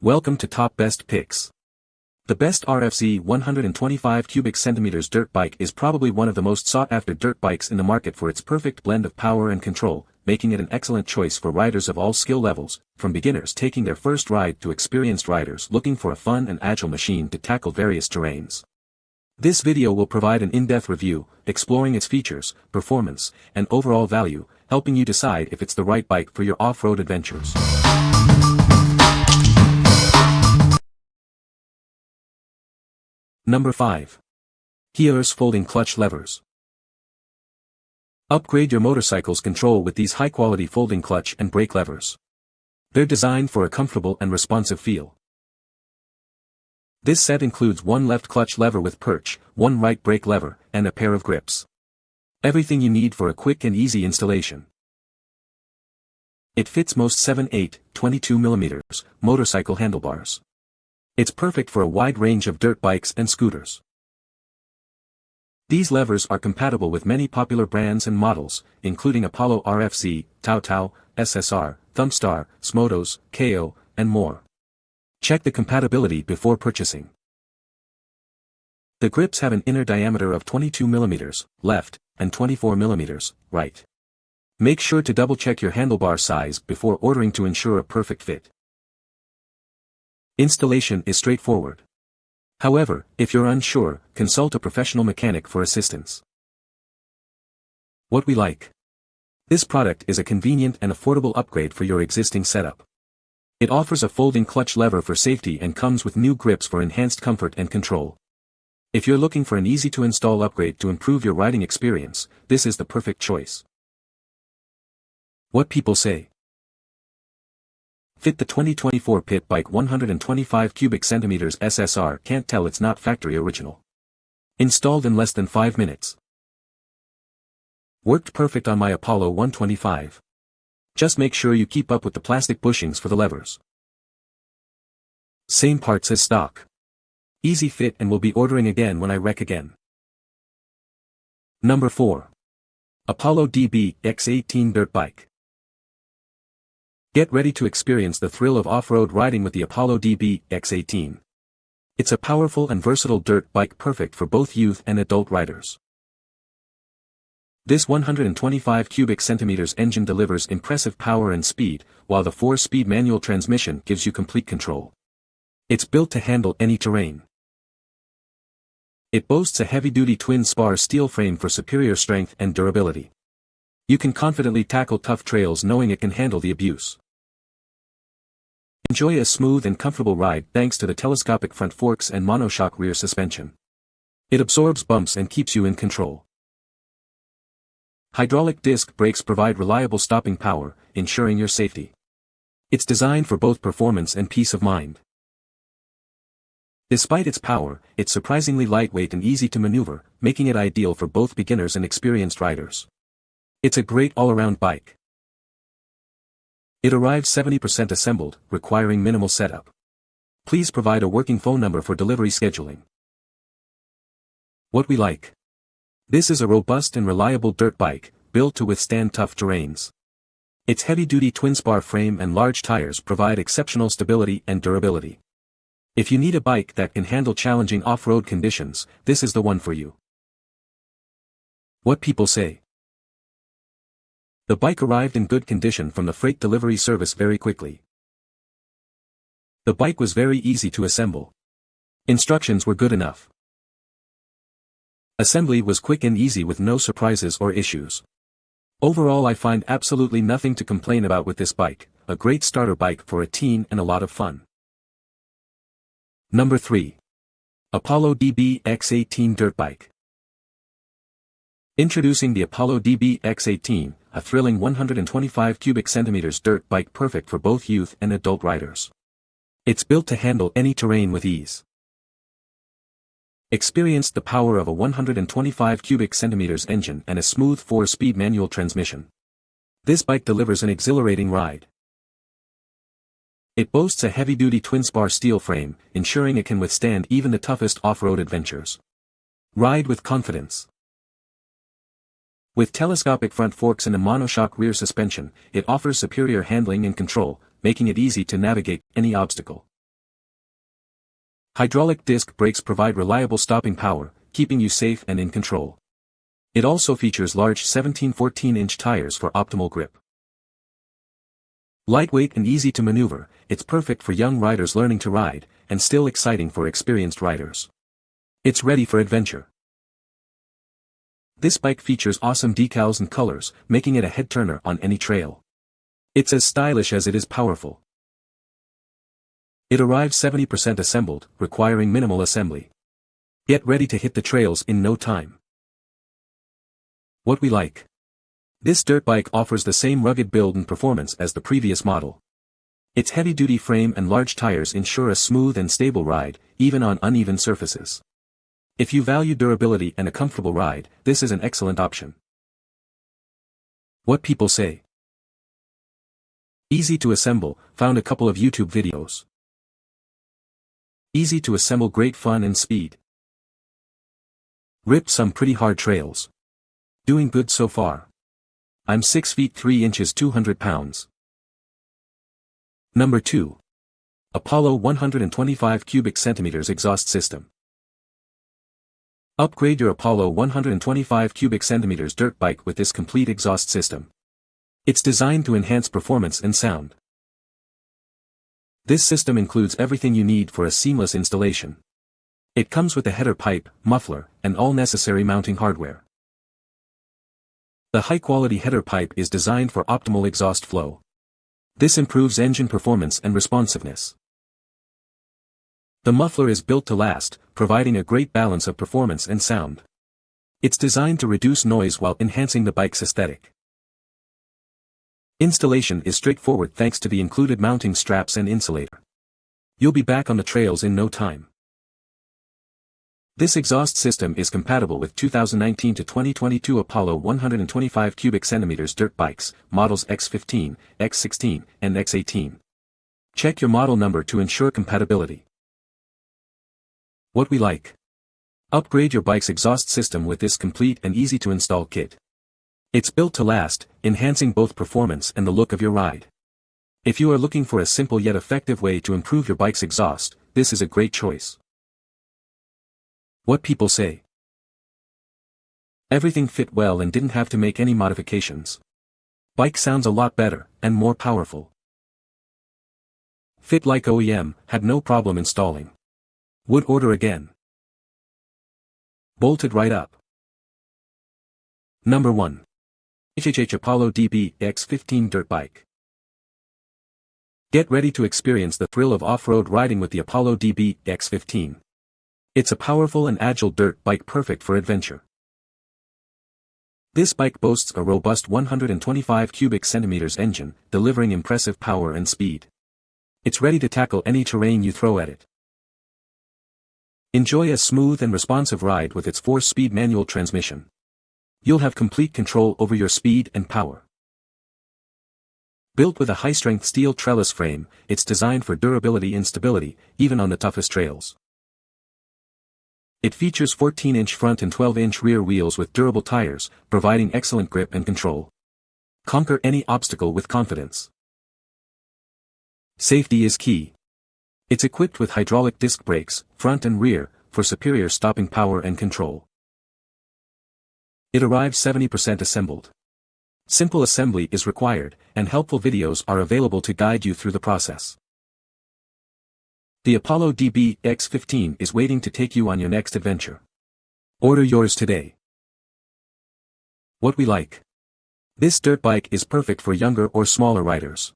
Welcome to Top Best Picks. The best RFZ 125 cubic centimeters dirt bike is probably one of the most sought-after dirt bikes in the market for its perfect blend of power and control, making it an excellent choice for riders of all skill levels, from beginners taking their first ride to experienced riders looking for a fun and agile machine to tackle various terrains. This video will provide an in-depth review, exploring its features, performance, and overall value, helping you decide if it's the right bike for your off-road adventures. Number 5. HIAORS Folding Clutch Levers. Upgrade your motorcycle's control with these high-quality folding clutch and brake levers. They're designed for a comfortable and responsive feel. This set includes one left clutch lever with perch, one right brake lever, and a pair of grips. Everything you need for a quick and easy installation. It fits most 7/8, 22mm motorcycle handlebars. It's perfect for a wide range of dirt bikes and scooters. These levers are compatible with many popular brands and models, including Apollo RFZ, Tao, SSR, Thumbstar, Smotos, KO, and more. Check the compatibility before purchasing. The grips have an inner diameter of 22mm, left, and 24mm, right. Make sure to double-check your handlebar size before ordering to ensure a perfect fit. Installation is straightforward. However, if you're unsure, consult a professional mechanic for assistance. What we like. This product is a convenient and affordable upgrade for your existing setup. It offers a folding clutch lever for safety and comes with new grips for enhanced comfort and control. If you're looking for an easy-to-install upgrade to improve your riding experience, this is the perfect choice. What people say. Fit the 2024 Pit Bike 125 cubic centimeters SSR. Can't tell it's not factory original. Installed in less than 5 minutes. Worked perfect on my Apollo 125. Just make sure you keep up with the plastic bushings for the levers. Same parts as stock. Easy fit and will be ordering again when I wreck again. Number 4. Apollo DB X18 Dirtbike. Get ready to experience the thrill of off-road riding with the Apollo DB X18. It's a powerful and versatile dirt bike perfect for both youth and adult riders. This 125 cubic centimeters engine delivers impressive power and speed, while the 4-speed manual transmission gives you complete control. It's built to handle any terrain. It boasts a heavy-duty twin-spar steel frame for superior strength and durability. You can confidently tackle tough trails knowing it can handle the abuse. Enjoy a smooth and comfortable ride thanks to the telescopic front forks and monoshock rear suspension. It absorbs bumps and keeps you in control. Hydraulic disc brakes provide reliable stopping power, ensuring your safety. It's designed for both performance and peace of mind. Despite its power, it's surprisingly lightweight and easy to maneuver, making it ideal for both beginners and experienced riders. It's a great all-around bike. It arrives 70% assembled, requiring minimal setup. Please provide a working phone number for delivery scheduling. What we like. This is a robust and reliable dirt bike, built to withstand tough terrains. Its heavy-duty twin-spar frame and large tires provide exceptional stability and durability. If you need a bike that can handle challenging off-road conditions, this is the one for you. What people say. The bike arrived in good condition from the freight delivery service very quickly. The bike was very easy to assemble. Instructions were good enough. Assembly was quick and easy with no surprises or issues. Overall, I find absolutely nothing to complain about with this bike, a great starter bike for a teen and a lot of fun. Number 3. Apollo DB X18 Dirtbike. Introducing the Apollo DB X18, a thrilling 125 cubic centimeters dirt bike perfect for both youth and adult riders. It's built to handle any terrain with ease. Experience the power of a 125 cubic centimeters engine and a smooth 4-speed manual transmission. This bike delivers an exhilarating ride. It boasts a heavy-duty twin-spar steel frame, ensuring it can withstand even the toughest off-road adventures. Ride with confidence. With telescopic front forks and a monoshock rear suspension, it offers superior handling and control, making it easy to navigate any obstacle. Hydraulic disc brakes provide reliable stopping power, keeping you safe and in control. It also features large 17-14-inch tires for optimal grip. Lightweight and easy to maneuver, it's perfect for young riders learning to ride, and still exciting for experienced riders. It's ready for adventure. This bike features awesome decals and colors, making it a head-turner on any trail. It's as stylish as it is powerful. It arrives 70% assembled, requiring minimal assembly. Get ready to hit the trails in no time. What we like. This dirt bike offers the same rugged build and performance as the previous model. Its heavy-duty frame and large tires ensure a smooth and stable ride, even on uneven surfaces. If you value durability and a comfortable ride, this is an excellent option. What people say. Easy to assemble, found a couple of YouTube videos. Easy to assemble, great fun and speed. Ripped some pretty hard trails. Doing good so far. I'm 6 feet 3 inches 200 pounds. Number 2. Apollo 125 cubic centimeters exhaust system. Upgrade your Apollo 125 cubic centimeters dirt bike with this complete exhaust system. It's designed to enhance performance and sound. This system includes everything you need for a seamless installation. It comes with a header pipe, muffler, and all necessary mounting hardware. The high-quality header pipe is designed for optimal exhaust flow. This improves engine performance and responsiveness. The muffler is built to last, providing a great balance of performance and sound. It's designed to reduce noise while enhancing the bike's aesthetic. Installation is straightforward thanks to the included mounting straps and insulator. You'll be back on the trails in no time. This exhaust system is compatible with 2019 to 2022 Apollo 125 cubic centimeters dirt bikes, models X15, X16, and X18. Check your model number to ensure compatibility. What we like. Upgrade your bike's exhaust system with this complete and easy to install kit. It's built to last, enhancing both performance and the look of your ride. If you are looking for a simple yet effective way to improve your bike's exhaust, this is a great choice. What people say. Everything fit well and didn't have to make any modifications. Bike sounds a lot better, and more powerful. Fit like OEM, had no problem installing. Would order again. Bolted right up. Number 1. Apollo DB X18 Dirtbike. Get ready to experience the thrill of off-road riding with the Apollo DB X18. It's a powerful and agile dirt bike perfect for adventure. This bike boasts a robust 125 cubic centimeters engine, delivering impressive power and speed. It's ready to tackle any terrain you throw at it. Enjoy a smooth and responsive ride with its 4-speed manual transmission. You'll have complete control over your speed and power. Built with a high-strength steel trellis frame, it's designed for durability and stability, even on the toughest trails. It features 14-inch front and 12-inch rear wheels with durable tires, providing excellent grip and control. Conquer any obstacle with confidence. Safety is key. It's equipped with hydraulic disc brakes, front and rear, for superior stopping power and control. It arrives 70% assembled. Simple assembly is required, and helpful videos are available to guide you through the process. The Apollo DB X18 is waiting to take you on your next adventure. Order yours today. What we like. This dirt bike is perfect for younger or smaller riders.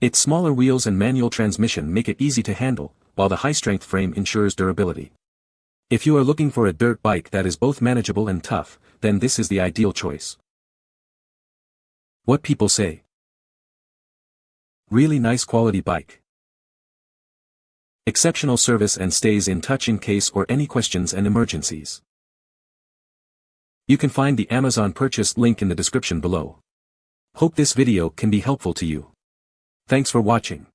Its smaller wheels and manual transmission make it easy to handle, while the high-strength frame ensures durability. If you are looking for a dirt bike that is both manageable and tough, then this is the ideal choice. What people say. Really nice quality bike. Exceptional service and stays in touch in case or any questions and emergencies. You can find the Amazon purchase link in the description below. Hope this video can be helpful to you. Thanks for watching.